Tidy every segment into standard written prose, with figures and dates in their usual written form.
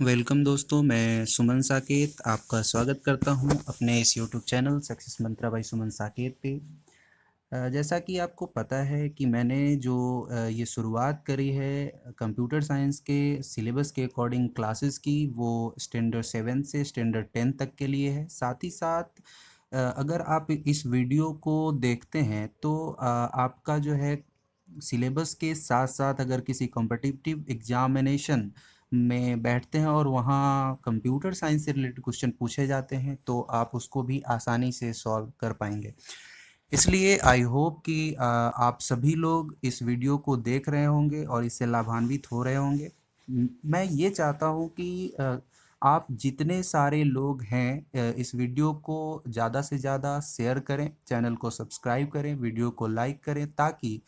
Welcome दोस्तों, मैं सुमन साकेत आपका स्वागत करता हूं अपने इस यूट्यूब चैनल सक्सेस मंत्रा बाय सुमन साकेत पे। जैसा कि आपको पता है कि मैंने जो ये शुरुआत करी है कंप्यूटर साइंस के सिलेबस के अकॉर्डिंग क्लासेस की, वो स्टैंडर्ड 7 से स्टैंडर्ड 10 तक के लिए है। साथ ही साथ अगर आप इस वीडियो को देखते हैं तो आपका जो है सिलेबस के साथ साथ अगर किसी कॉम्पिटिटिव एग्जामिनेशन में बैठते हैं और वहाँ कंप्यूटर साइंस से रिलेटेड क्वेश्चन पूछे जाते हैं तो आप उसको भी आसानी से सॉल्व कर पाएंगे। इसलिए आई होप कि आप सभी लोग इस वीडियो को देख रहे होंगे और इससे लाभान्वित हो रहे होंगे। मैं ये चाहता हूँ कि आप जितने सारे लोग हैं इस वीडियो को ज़्यादा से ज़्यादा शेयर करें, चैनल को सब्सक्राइब करें, वीडियो को लाइक करें, ताकि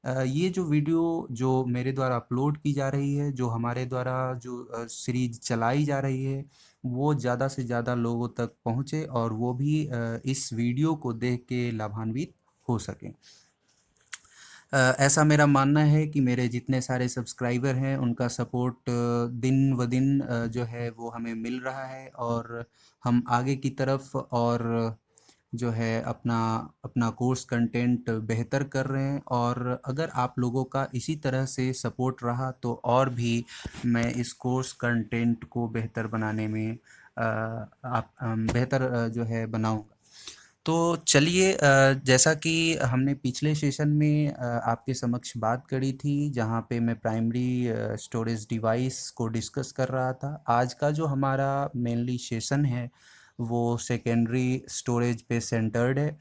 ये जो वीडियो जो मेरे द्वारा अपलोड की जा रही है, जो हमारे द्वारा जो सीरीज चलाई जा रही है, वो ज़्यादा से ज़्यादा लोगों तक पहुँचे और वो भी इस वीडियो को देख के लाभान्वित हो सकें। ऐसा मेरा मानना है कि मेरे जितने सारे सब्सक्राइबर हैं उनका सपोर्ट दिन व दिन जो है वो हमें मिल रहा है और हम आगे की तरफ और जो है अपना अपना कोर्स कंटेंट बेहतर कर रहे हैं। और अगर आप लोगों का इसी तरह से सपोर्ट रहा तो और भी मैं इस कोर्स कंटेंट को बेहतर बनाने में बेहतर जो है बनाऊंगा। तो चलिए, जैसा कि हमने पिछले सेशन में आपके समक्ष बात करी थी, जहाँ पे मैं प्राइमरी स्टोरेज डिवाइस को डिस्कस कर रहा था। आज का जो हमारा मेनली सेशन है वो सेकेंडरी स्टोरेज पे सेंटर्ड है।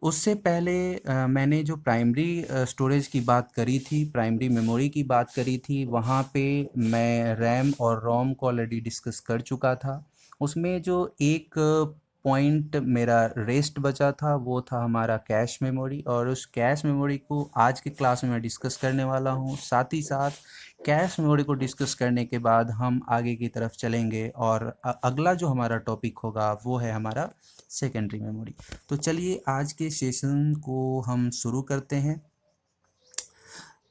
उससे पहले मैंने जो प्राइमरी स्टोरेज की बात करी थी, प्राइमरी मेमोरी की बात करी थी, वहाँ पे मैं रैम और रोम को ऑलरेडी डिस्कस कर चुका था। उसमें जो एक पॉइंट मेरा रेस्ट बचा था वो था हमारा कैश मेमोरी, और उस कैश मेमोरी को आज के क्लास में मैं डिस्कस करने वाला हूँ। साथ ही साथ कैश मेमोरी को डिस्कस करने के बाद हम आगे की तरफ चलेंगे और अगला जो हमारा टॉपिक होगा वो है हमारा सेकेंडरी मेमोरी। तो चलिए आज के सेशन को हम शुरू करते हैं।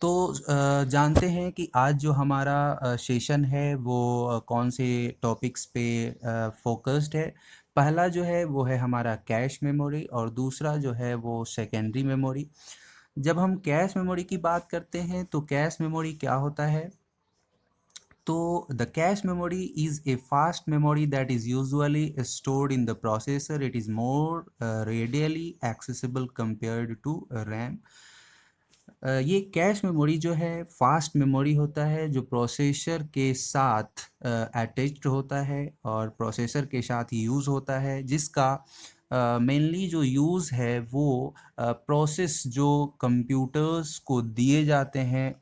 तो जानते हैं कि आज जो हमारा सेशन है वो कौन से टॉपिक्स पे फोकस्ड है। पहला जो है वो है हमारा कैश मेमोरी और दूसरा जो है वो सेकेंडरी मेमोरी। जब हम कैश मेमोरी की बात करते हैं तो कैश मेमोरी क्या होता है? So the cache memory is a fast memory that is usually stored in the processor. It is more readily accessible compared to RAM. ये कैश मेमोरी जो है फास्ट मेमोरी होता है जो प्रोसेसर के साथ अटैच्ड होता है और प्रोसेसर के साथ यूज़ होता है, जिसका मेनली जो यूज़ है वो प्रोसेस जो कंप्यूटर्स को दिए जाते हैं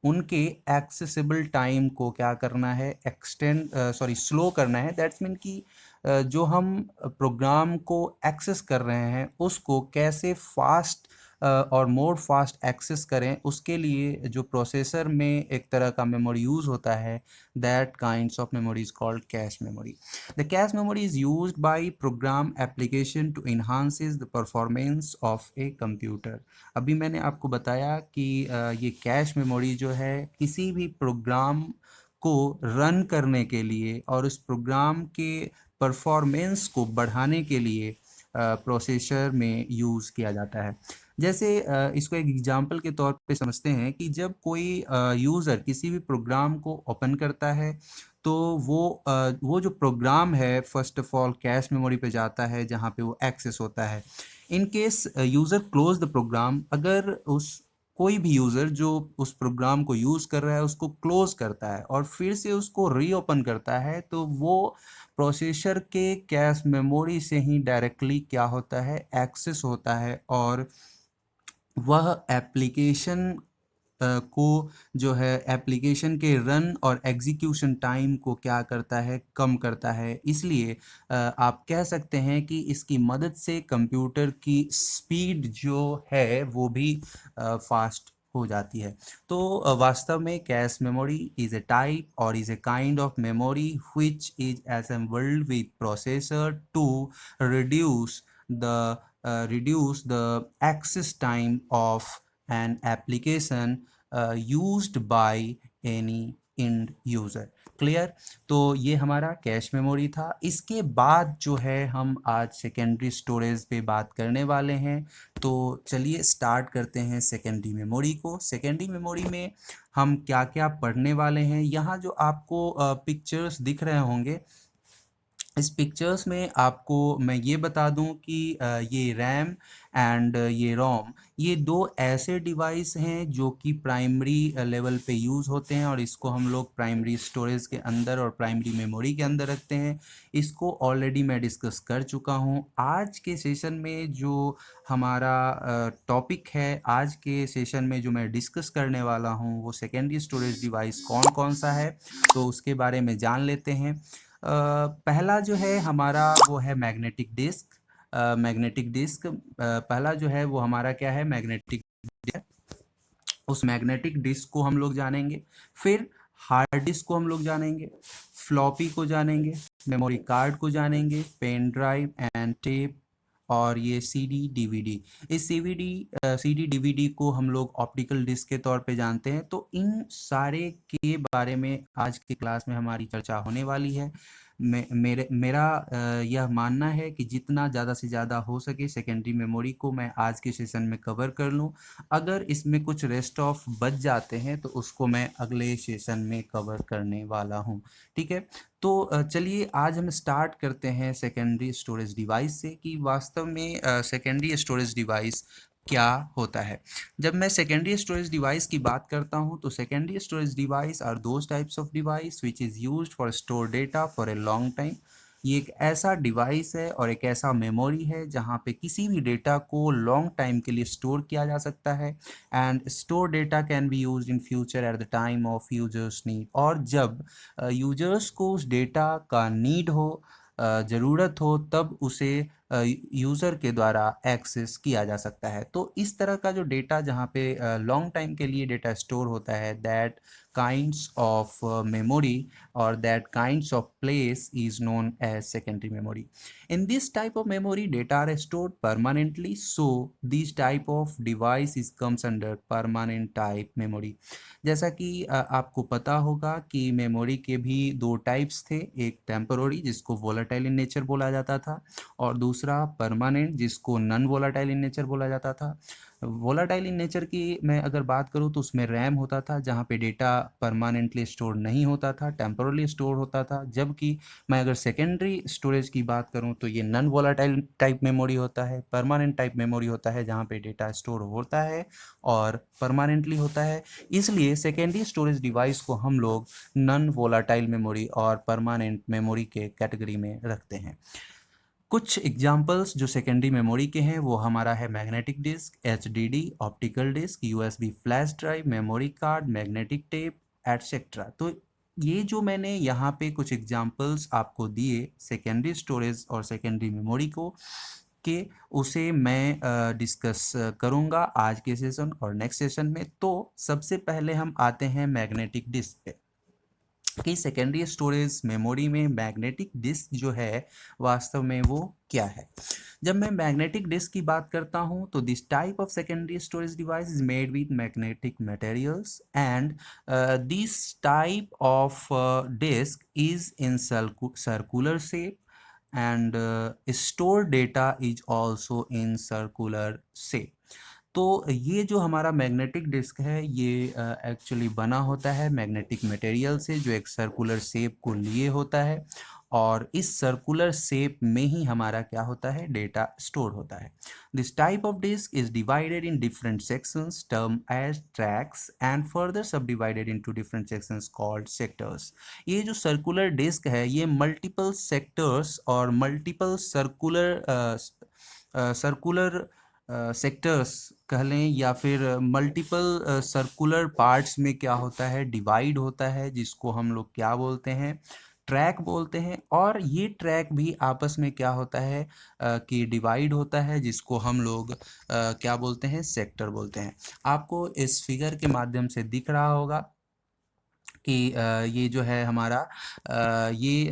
उनके एक्सेसिबल टाइम को क्या करना है, स्लो करना है। दैट्स मीन कि जो हम प्रोग्राम को एक्सेस कर रहे हैं उसको कैसे फास्ट और मोर फास्ट एक्सेस करें, उसके लिए जो प्रोसेसर में एक तरह का मेमोरी यूज़ होता है, that kinds of memory is called cache memory. The cache memory is used by program application to enhances the performance of a computer. अभी मैंने आपको बताया कि ये कैश मेमोरी जो है किसी भी प्रोग्राम को रन करने के लिए और उस प्रोग्राम के परफॉर्मेंस को बढ़ाने के लिए प्रोसेसर में यूज़ किया जाता है। जैसे इसको एक एग्जांपल के तौर पे समझते हैं कि जब कोई यूज़र किसी भी प्रोग्राम को ओपन करता है तो वो जो प्रोग्राम है first of all cache memory पे जाता है जहाँ पे वो एक्सेस होता है। In case user close the program, अगर उस कोई भी यूज़र जो उस प्रोग्राम को यूज़ कर रहा है उसको क्लोज करता है और फिर से उसको रीओपन करता है, तो वो प्रोसेसर के कैश मेमोरी से ही डायरेक्टली क्या होता है, एक्सेस होता है और वह एप्लीकेशन को जो है एप्लीकेशन के रन और एग्जीक्यूशन टाइम को क्या करता है, कम करता है। इसलिए आप कह सकते हैं कि इसकी मदद से कंप्यूटर की स्पीड जो है वो भी फास्ट हो जाती है। तो वास्तव में cache memory is a type और is a kind of memory which is assembled with processor to reduce the reduce the access time of an application used by any end user। Clear. तो ये हमारा cache memory था। इसके बाद जो है हम आज सेकेंडरी स्टोरेज पे बात करने वाले हैं। तो चलिए स्टार्ट करते हैं सेकेंडरी मेमोरी को। सेकेंडरी मेमोरी में हम क्या क्या पढ़ने वाले हैं, यहाँ जो आपको पिक्चर्स दिख रहे होंगे, इस पिक्चर्स में आपको मैं ये बता दूं कि ये रैम एंड ये रोम, ये दो ऐसे डिवाइस हैं जो कि प्राइमरी लेवल पे यूज़ होते हैं और इसको हम लोग प्राइमरी स्टोरेज के अंदर और प्राइमरी मेमोरी के अंदर रखते हैं। इसको ऑलरेडी मैं डिस्कस कर चुका हूं। आज के सेशन में जो हमारा टॉपिक है, आज के सेशन में जो मैं डिस्कस करने वाला हूं वो सेकेंडरी स्टोरेज डिवाइस कौन कौन सा है, तो उसके बारे में जान लेते हैं। पहला जो है हमारा वो है मैग्नेटिक डिस्क। मैग्नेटिक डिस्क पहला जो है वो हमारा क्या है, मैग्नेटिक डिस्क। उस मैग्नेटिक डिस्क को हम लोग जानेंगे, फिर हार्ड डिस्क को हम लोग जानेंगे, फ्लॉपी को जानेंगे, मेमोरी कार्ड को जानेंगे, पेन ड्राइव एंड टेप, और ये सीडी डीवीडी। इस सीडी डीवीडी को हम लोग ऑप्टिकल डिस्क के तौर पे जानते हैं। तो इन सारे के बारे में आज की क्लास में हमारी चर्चा होने वाली है। मेरा यह मानना है कि जितना ज़्यादा से ज़्यादा हो सके सेकेंडरी मेमोरी को मैं आज के सेशन में कवर कर लूँ। अगर इसमें कुछ रेस्ट ऑफ बच जाते हैं तो उसको मैं अगले सेशन में कवर करने वाला हूँ। ठीक है, तो चलिए आज हम स्टार्ट करते हैं सेकेंडरी स्टोरेज डिवाइस से कि वास्तव में सेकेंडरी स्टोरेज डिवाइस क्या होता है। जब मैं सेकेंडरी स्टोरेज डिवाइस की बात करता हूं तो secondary storage device are those types of device which is used for store data for a long time. ये एक ऐसा डिवाइस है और एक ऐसा मेमोरी है जहाँ पे किसी भी डेटा को लॉन्ग टाइम के लिए स्टोर किया जा सकता है। And store data can be used in future at the time of users need. और जब यूजर्स को उस डेटा का नीड हो, ज़रूरत हो, तब उसे यूज़र के द्वारा एक्सेस किया जा सकता है। तो इस तरह का जो डेटा जहाँ पे लॉन्ग टाइम के लिए डेटा स्टोर होता है, दैट काइंड्स ऑफ मेमोरी और that kinds of place is known as secondary memory. In this type of memory, data are stored permanently, so this type of device is comes under permanent type memory. जैसा कि आपको पता होगा कि memory के भी दो टाइप्स थे, एक टेम्पोररी जिसको वोलाटाइल इन नेचर बोला जाता था और दूसरा परमानेंट जिसको नॉन वोलाटाइल इन नेचर बोला जाता था। वोलाटाइल इन नेचर की मैं अगर बात करूं तो उसमें रैम होता था जहां पे डेटा परमानेंटली स्टोर नहीं होता था, टेम्पोरली स्टोर होता था। जबकि मैं अगर सेकेंडरी स्टोरेज की बात करूं तो ये नॉन वोलाटाइल टाइप मेमोरी होता है, परमानेंट टाइप मेमोरी होता है जहां पे डेटा स्टोर होता है और परमानेंटली होता है। इसलिए सेकेंडरी स्टोरेज डिवाइस को हम लोग नॉन वोलाटाइल मेमोरी और परमानेंट मेमोरी के कैटेगरी में रखते हैं। कुछ एग्जाम्पल्स जो सेकेंडरी मेमोरी के हैं वो हमारा है magnetic disk, HDD, optical disk, USB flash drive, memory card, magnetic tape etcetera. तो ये जो मैंने यहाँ पे कुछ एग्जाम्पल्स आपको दिए सेकेंडरी स्टोरेज और सेकेंडरी मेमोरी को के, उसे मैं डिस्कस करूँगा आज के सेशन और नेक्स्ट सेशन में। तो सबसे पहले हम आते हैं मैग्नेटिक डिस्क पे कि सेकेंडरी स्टोरेज मेमोरी में मैग्नेटिक डिस्क जो है वास्तव में वो क्या है। जब मैं मैग्नेटिक डिस्क की बात करता हूं तो this type of secondary storage device is made with magnetic materials and this type of disk is in circular shape and store data is also in circular shape। तो ये जो हमारा मैग्नेटिक डिस्क है ये एक्चुअली बना होता है magnetic material से जो एक सर्कुलर शेप को लिए होता है और इस सर्कुलर शेप में ही हमारा क्या होता है, डेटा स्टोर होता है। This type of disk is divided in different sections term as tracks and further subdivided into different sections called sectors. ये जो सर्कुलर डिस्क है ये मल्टीपल सेक्टर्स और मल्टीपल सर्कुलर सेक्टर्स कह लें या फिर मल्टीपल सर्कुलर पार्ट्स में क्या होता है, डिवाइड होता है, जिसको हम लोग क्या बोलते हैं, ट्रैक बोलते हैं। और ये ट्रैक भी आपस में क्या होता है कि डिवाइड होता है, जिसको हम लोग क्या बोलते हैं, सेक्टर बोलते हैं। आपको इस फिगर के माध्यम से दिख रहा होगा कि ये जो है हमारा ये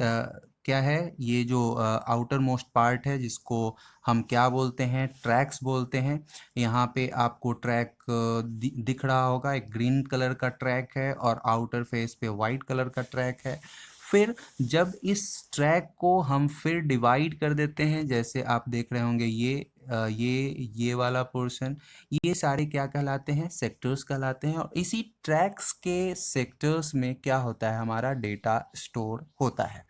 क्या है, ये जो आउटर मोस्ट पार्ट है जिसको हम क्या बोलते हैं, ट्रैक्स बोलते हैं। यहाँ पे आपको ट्रैक दिख रहा होगा, एक ग्रीन कलर का ट्रैक है और आउटर फेस पे वाइट कलर का ट्रैक है। फिर जब इस ट्रैक को हम फिर डिवाइड कर देते हैं, जैसे आप देख रहे होंगे ये वाला पोर्शन, ये सारे क्या कहलाते हैं, सेक्टर्स कहलाते हैं। और इसी ट्रैक्स के सेक्टर्स में क्या होता है, हमारा डेटा स्टोर होता है।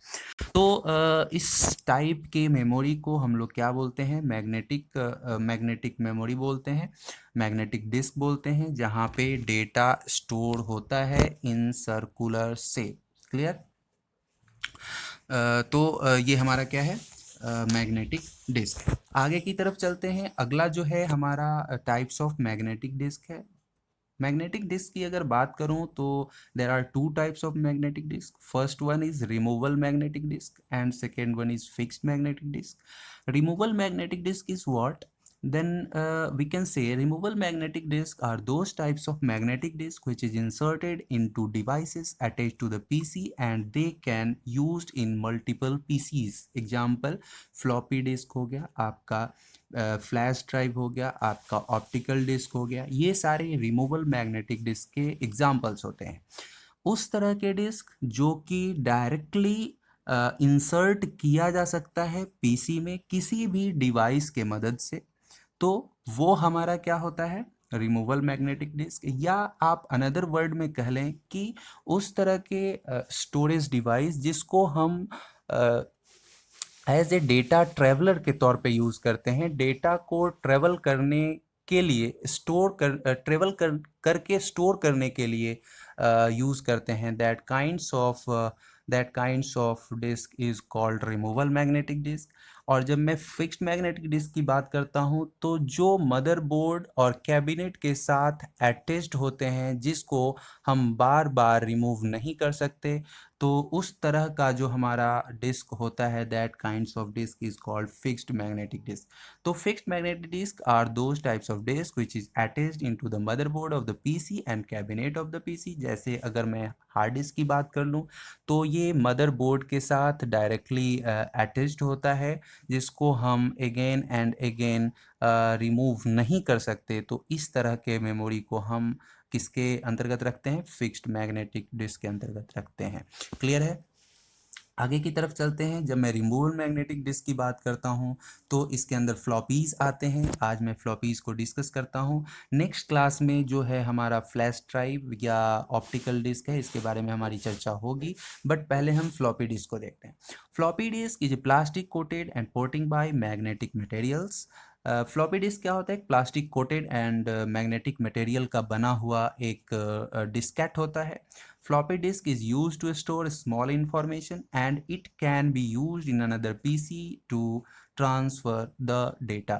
तो इस टाइप के मेमोरी को हम लोग क्या बोलते हैं, मैग्नेटिक मेमोरी बोलते हैं, मैग्नेटिक डिस्क बोलते हैं, जहाँ पे डेटा स्टोर होता है इन सर्कुलर शेप। क्लियर। तो ये हमारा क्या है, मैग्नेटिक डिस्क। आगे की तरफ चलते हैं। अगला जो है हमारा टाइप्स ऑफ मैग्नेटिक डिस्क है। मैग्नेटिक डिस्क की अगर बात करूं तो there are two types of magnetic disk. First one is removal magnetic disk and second one is fixed magnetic disk. Removal magnetic disk is what? Then we can say removable magnetic disks are those types of magnetic disk which is inserted into devices attached to the PC and they can used in multiple PCs. Example, floppy disk हो गया आपका, flash drive हो गया आपका, optical disc हो गया, ये सारे रिमूवल मैग्नेटिक डिस्क के एग्जाम्पल्स होते हैं। उस तरह के डिस्क जो कि डायरेक्टली इंसर्ट किया जा सकता है पीसी में किसी भी डिवाइस के मदद से, तो वो हमारा क्या होता है, रिमूवल मैग्नेटिक डिस्क। या आप अनदर वर्ड में कह लें कि उस तरह के स्टोरेज डिवाइस जिसको हम एज ए डेटा ट्रेवलर के तौर पे यूज़ करते हैं, डेटा को ट्रेवल करने के लिए ट्रेवल करके स्टोर करने के लिए यूज़ करते हैं। That kinds of disk is called removal magnetic disk. और जब मैं फिक्स्ड मैग्नेटिक डिस्क की बात करता हूं तो जो मदरबोर्ड और कैबिनेट के साथ अटैच्ड होते हैं, जिसको हम बार बार रिमूव नहीं कर सकते, तो उस तरह का जो हमारा डिस्क होता है, that kinds of disk is called fixed magnetic disk. तो fixed magnetic disk are those types of disk which is attached into the motherboard of the PC and cabinet of the PC. जैसे अगर मैं hard disk की बात कर लूँ तो ये मदरबोर्ड के साथ डायरेक्टली अटैच्ड होता है, जिसको हम अगेन एंड अगेन रिमूव नहीं कर सकते। तो इस तरह के मेमोरी को हम किसके अंतर्गत रखते हैं, फिक्स्ड मैग्नेटिक डिस्क के अंतर्गत रखते हैं। क्लियर है। आगे की तरफ चलते हैं। जब मैं रिमूवल मैग्नेटिक डिस्क की बात करता हूं तो इसके अंदर फ्लॉपीज आते हैं। आज मैं फ्लॉपीज को डिस्कस करता हूं। नेक्स्ट क्लास में जो है हमारा फ्लैश ड्राइव या ऑप्टिकल डिस्क है, इसके बारे में हमारी चर्चा होगी, बट पहले हम फ्लॉपी डिस्क को देखते हैं। Floppy disk is a plastic coated and porting by magnetic materials. Floppy disk क्या होता है, plastic coated and magnetic material का बना हुआ एक डिस्केट होता है। Floppy disk is used to store small information and it can be used in another PC to transfer the data.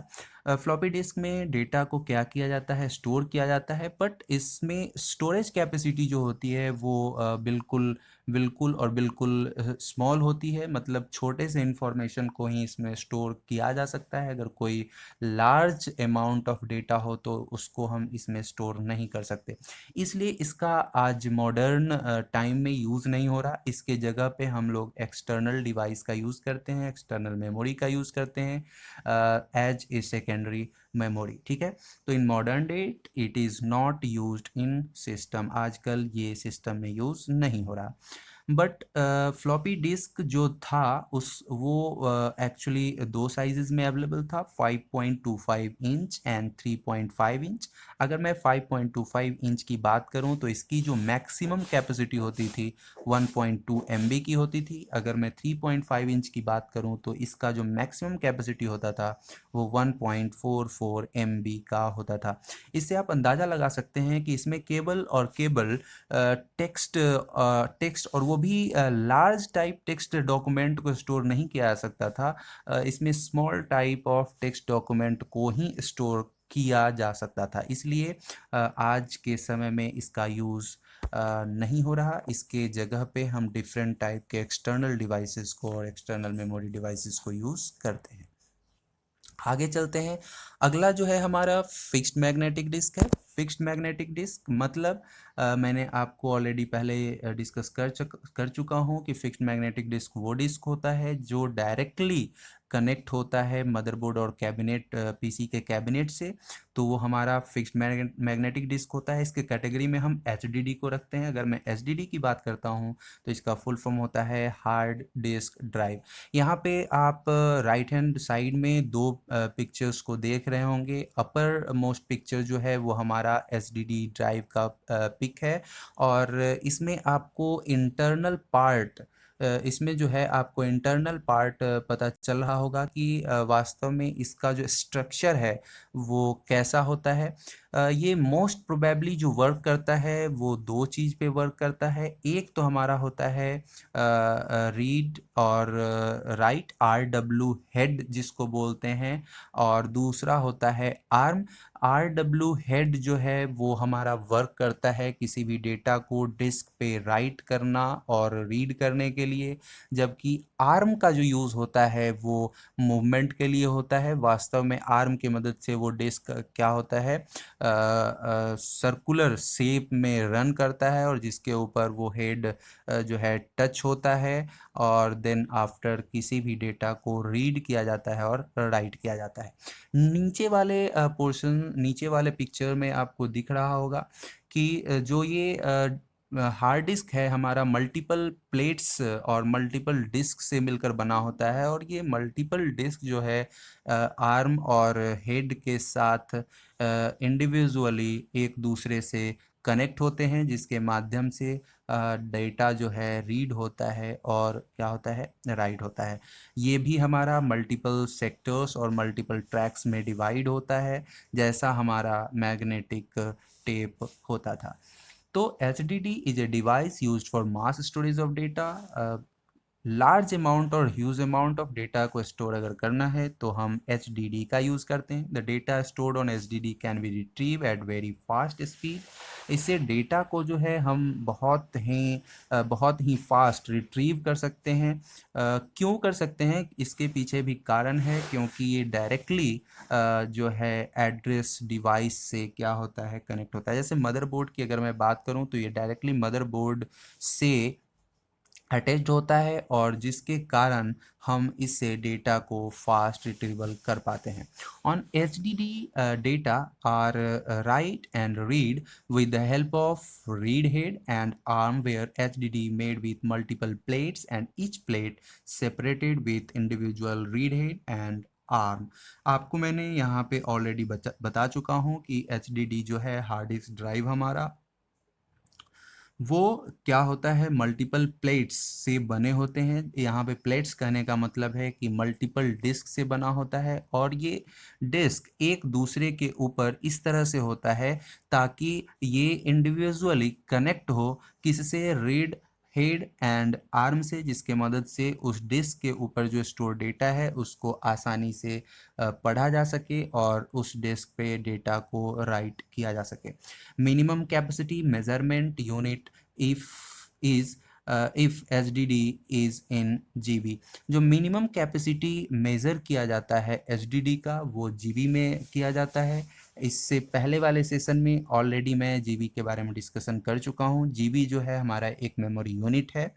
Floppy disk में डेटा को क्या किया जाता है, स्टोर किया जाता है, बट इसमें स्टोरेज कैपेसिटी जो होती है वो बिल्कुल स्मॉल होती है। मतलब छोटे से इंफॉर्मेशन को ही इसमें स्टोर किया जा सकता है। अगर कोई लार्ज अमाउंट ऑफ डेटा हो तो उसको हम इसमें स्टोर नहीं कर सकते, इसलिए इसका आज मॉडर्न टाइम में यूज़ नहीं हो रहा। इसके जगह पे हम लोग एक्सटर्नल डिवाइस का यूज़ करते हैं, एक्सटर्नल मेमोरी का यूज़ करते हैं एज ए सेकेंडरी मेमोरी। ठीक है। तो in modern date it is not used in system. आजकल ये सिस्टम में यूज़ नहीं हो रहा। बट फ्लॉपी डिस्क जो था वो एक्चुअली दो साइजेस में अवेलेबल था, 5.25 इंच एंड 3.5 इंच। अगर मैं 5.25 इंच की बात करूं तो इसकी जो मैक्सिमम कैपेसिटी होती थी 1.2 MB की होती थी। अगर मैं 3.5 इंच की बात करूं तो इसका जो मैक्सिमम कैपेसिटी होता था वो 1.44 MB का होता था। इससे आप अंदाज़ा लगा सकते हैं कि इसमें केबल और केबल टेक्स्ट और वो भी लार्ज टाइप टेक्स्ट डॉक्यूमेंट को स्टोर नहीं किया जा सकता था। इसमें small type of text document को ही स्टोर किया जा सकता था। इसलिए आज के समय में इसका यूज़ नहीं हो रहा। इसके जगह पे हम डिफरेंट टाइप के एक्सटर्नल डिवाइसेस को और एक्सटर्नल मेमोरी डिवाइसेस को यूज़ करते हैं। आगे चलते हैं। अगला जो है हमारा फिक्स्ड मैग्नेटिक डिस्क है। फिक्स्ड मैग्नेटिक डिस्क मतलब मैंने आपको ऑलरेडी पहले डिस्कस कर चुका हूँ कि फिक्स्ड मैग्नेटिक डिस्क वो डिस्क होता है जो डायरेक्टली कनेक्ट होता है मदरबोर्ड और कैबिनेट पीसी के कैबिनेट से, तो वो हमारा फिक्स्ड मैग्नेटिक डिस्क होता है। इसके कैटेगरी में हम एचडीडी को रखते हैं। अगर मैं एचडीडी की बात करता हूँ तो इसका फुल फॉर्म होता है हार्ड डिस्क ड्राइव। यहाँ पे आप राइट हैंड साइड में दो पिक्चर्स को देख रहे होंगे। अपर मोस्ट पिक्चर जो है वो हमारा एचडीडी ड्राइव का पिक है, और इसमें आपको इंटरनल पार्ट इसमें जो है आपको इंटरनल पार्ट पता चल रहा होगा कि वास्तव में इसका जो स्ट्रक्चर है वो कैसा होता है। ये मोस्ट प्रोबेबली जो वर्क करता है वो दो चीज़ पे वर्क करता है। एक तो हमारा होता है रीड और राइट, आर डब्ल्यू हेड जिसको बोलते हैं, और दूसरा होता है आर्म। आर डब्ल्यू हेड जो है वो हमारा वर्क करता है किसी भी डेटा को डिस्क पे राइट करना और रीड करने के लिए, जबकि आर्म का जो यूज़ होता है वो मूवमेंट के लिए होता है। वास्तव में आर्म की मदद से वो डिस्क क्या होता है, सर्कुलर शेप में रन करता है, और जिसके ऊपर वो हेड जो है टच होता है, और देन आफ्टर किसी भी डेटा को रीड किया जाता है और राइट किया जाता है। नीचे वाले पोर्शन, नीचे वाले पिक्चर में आपको दिख रहा होगा कि जो ये हार्ड डिस्क है हमारा मल्टीपल प्लेट्स और मल्टीपल डिस्क से मिलकर बना होता है, और ये मल्टीपल डिस्क जो है आर्म और हेड के साथ इंडिविजुअली एक दूसरे से कनेक्ट होते हैं, जिसके माध्यम से डेटा जो है रीड होता है और क्या होता है, राइट होता है। ये भी हमारा मल्टीपल सेक्टर्स और मल्टीपल ट्रैक्स में डिवाइड होता है, जैसा हमारा मैग्नेटिक टेप होता था। तो HDD is a device used for mass storage of data. Large amount और ह्यूज अमाउंट ऑफ डेटा को स्टोर अगर करना है तो हम HDD का यूज़ करते हैं। The data stored on HDD can be retrieve at very fast speed. इससे डेटा को जो है हम बहुत ही फास्ट रिट्रीव कर सकते हैं। क्यों कर सकते हैं, इसके पीछे भी कारण है, क्योंकि ये डायरेक्टली जो है एड्रेस डिवाइस से क्या होता है, कनेक्ट होता है। जैसे मदरबोर्ड की अगर मैं बात करूं तो ये डायरेक्टली मदरबोर्ड से अटैच्ड होता है, और जिसके कारण हम इससे डेटा को फास्ट रिट्रीवल कर पाते हैं। On HDD data are write and read with the help of read head and arm, where HDD made with multiple plates and each plate separated with individual read head and arm. आपको मैंने यहाँ पे already बता चुका हूँ कि HDD जो है हार्ड डिस्क ड्राइव हमारा, वो क्या होता है, मल्टीपल प्लेट्स से बने होते हैं। यहाँ पे प्लेट्स कहने का मतलब है कि मल्टीपल डिस्क से बना होता है, और ये डिस्क एक दूसरे के ऊपर इस तरह से होता है ताकि ये इंडिविजुअली कनेक्ट हो किससे, रीड हेड एंड आर्म से, जिसके मदद से उस डिस्क के ऊपर जो स्टोर डेटा है उसको आसानी से पढ़ा जा सके और उस डिस्क पे डेटा को राइट किया जा सके। Minimum capacity measurement unit if is if HDD is in GB। जो मिनिमम कैपेसिटी मेज़र किया जाता है HDD का, वो GB में किया जाता है। इससे पहले वाले सेशन में ऑलरेडी मैं GB के बारे में डिस्कशन कर चुका हूँ। GB जो है हमारा एक मेमोरी यूनिट है,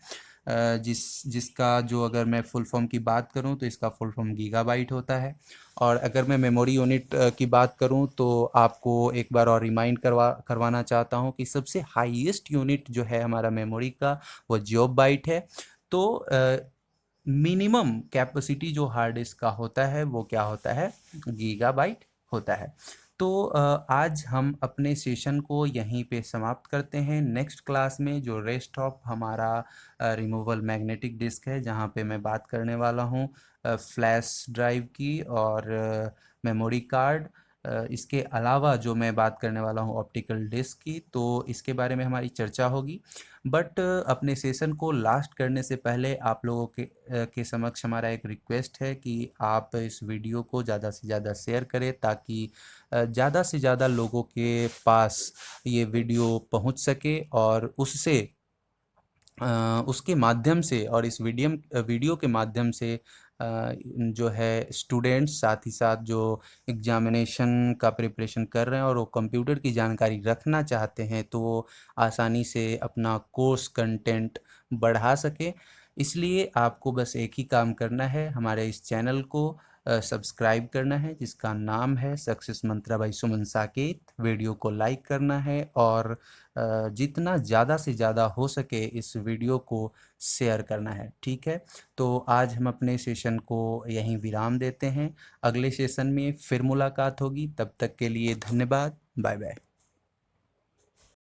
जिसका जो अगर मैं फुल फॉर्म की बात करूं तो इसका फुल फॉर्म गीगाबाइट होता है। और अगर मैं मेमोरी यूनिट की बात करूं तो आपको एक बार और रिमाइंड करवाना चाहता हूं कि सबसे हाईएस्ट यूनिट जो है हमारा मेमोरी का वो जॉब बाइट है। तो मिनिमम कैपेसिटी जो हार्ड डिस्क का होता है वो क्या होता है, गीगाबाइट होता है। तो आज हम अपने सेशन को यहीं पे समाप्त करते हैं। नेक्स्ट क्लास में जो रेस्ट ऑफ हमारा रिमूवल मैग्नेटिक डिस्क है, जहाँ पे मैं बात करने वाला हूँ फ्लैश ड्राइव की और मेमोरी कार्ड, इसके अलावा जो मैं बात करने वाला हूँ ऑप्टिकल डिस्क की, तो इसके बारे में हमारी चर्चा होगी। बट अपने सेशन को लास्ट करने से पहले आप लोगों के समक्ष हमारा एक रिक्वेस्ट है कि आप इस वीडियो को ज़्यादा से ज़्यादा शेयर करें, ताकि ज़्यादा से ज़्यादा लोगों के पास ये वीडियो पहुंच सके और उससे उसके माध्यम से और इस वीडियो के माध्यम से जो है स्टूडेंट्स, साथ ही साथ जो एग्जामिनेशन का प्रिपरेशन कर रहे हैं और वो कंप्यूटर की जानकारी रखना चाहते हैं, तो वो आसानी से अपना कोर्स कंटेंट बढ़ा सके। इसलिए आपको बस एक ही काम करना है, हमारे इस चैनल को सब्सक्राइब करना है, जिसका नाम है success Mantra by Suman Saket. Video को लाइक करना है और जितना ज़्यादा से ज़्यादा हो सके इस वीडियो को शेयर करना है। ठीक है, तो आज हम अपने सेशन को यहीं विराम देते हैं। अगले सेशन में फिर मुलाकात होगी, तब तक के लिए धन्यवाद। Bye bye.